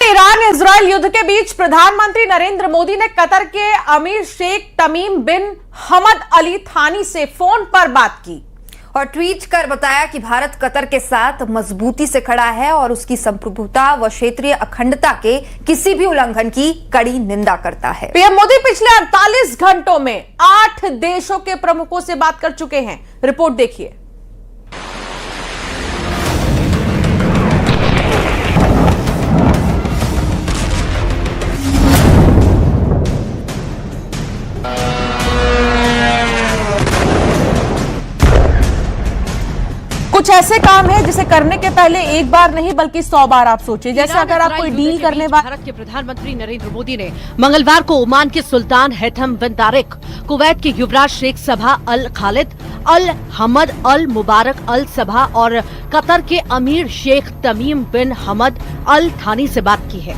Iran Israel युद्ध के बीच प्रधानमंत्री नरेंद्र मोदी ने कतर के अमीर शेख तमीम बिन हमद अल थानी से फोन पर बात की और ट्वीट कर बताया कि भारत कतर के साथ मजबूती से खड़ा है और उसकी संप्रभुता व क्षेत्रीय अखंडता के किसी भी उल्लंघन की कड़ी निंदा करता है। पीएम मोदी पिछले 48 घंटों में 8 देशों के प्रमुखों से बात कर चुके हैं। रिपोर्ट देखिए। कुछ ऐसे काम है जिसे करने के पहले एक बार नहीं बल्कि 100 बार आप सोचें। जैसे अगर आप कोई डील करने भारत के प्रधानमंत्री नरेंद्र मोदी ने मंगलवार को ओमान के सुल्तान हैथम बिन तारिक, कुवैत के युवराज शेख सबा अल खालिद अल हमद अल मुबारक अल सबा और कतर के अमीर शेख तमीम बिन हमद अल थानी से बात की है।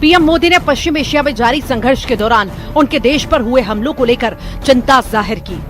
पीएम मोदी ने पश्चिम एशिया में जारी संघर्ष के दौरान उनके देश पर हुए हमलों को लेकर चिंता जाहिर की।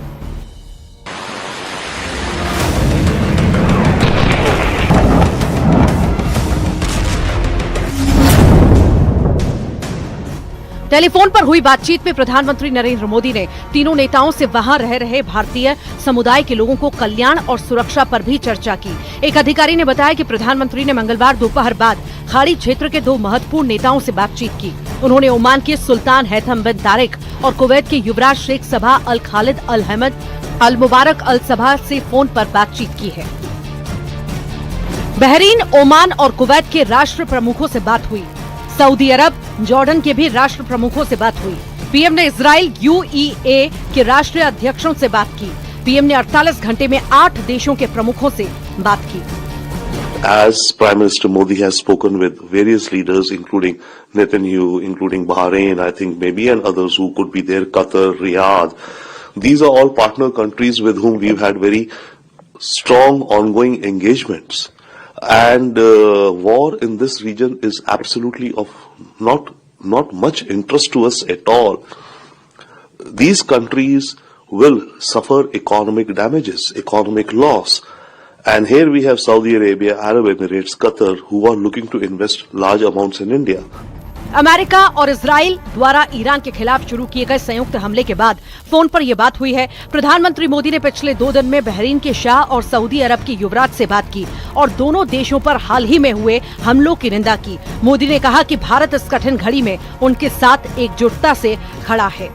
टेलीफोन पर हुई बातचीत में प्रधानमंत्री नरेंद्र मोदी ने तीनों नेताओं से वहां रह रहे भारतीय समुदाय के लोगों को कल्याण और सुरक्षा पर भी चर्चा की। एक अधिकारी ने बताया कि प्रधानमंत्री ने मंगलवार दोपहर बाद खाड़ी क्षेत्र के 2 महत्वपूर्ण नेताओं से बातचीत की। उन्होंने ओमान के सुल्तान हैथम बिन तारिक और कुवैत के युवराज शेख सबा अल खालिद अल हमद अल मुबारक अल सबा से फोन पर बातचीत की है। बहरीन, ओमान और कुवैत के राष्ट्र प्रमुखों से बात हुई। सऊदी अरब, जॉर्डन के भी राष्ट्र प्रमुखों से बात हुई। पीएम ने इजराइल, यूएई के राष्ट्रीय अध्यक्षों से बात की। पीएम ने 48 घंटे में 8 देशों के प्रमुखों से बात की। As Prime Minister Modi has spoken with various leaders, including Netanyahu, including Bahrain, I think maybe, and others who could be there, Qatar, Riyadh. These are all partner countries with whom we've had very strong ongoing engagements. And war in this region is absolutely of not much interest to us at all. These countries will suffer economic damages, economic loss. And here we have Saudi Arabia, Arab Emirates, Qatar, who are looking to invest large amounts in India. America और Israel द्वारा Iran के खिलाफ शुरू किए गए संयुक्त हमले के बाद फोन पर यह बात हुई है। प्रधानमंत्री मोदी ने पिछले 2 दिन में बहरीन के शाह और सऊदी अरब के युवराज से बात की और दोनों देशों पर हाल ही में हुए हमलों की निंदा की। मोदी ने कहा कि भारत इस कठिन घड़ी में उनके साथ एकजुटता से खड़ा है।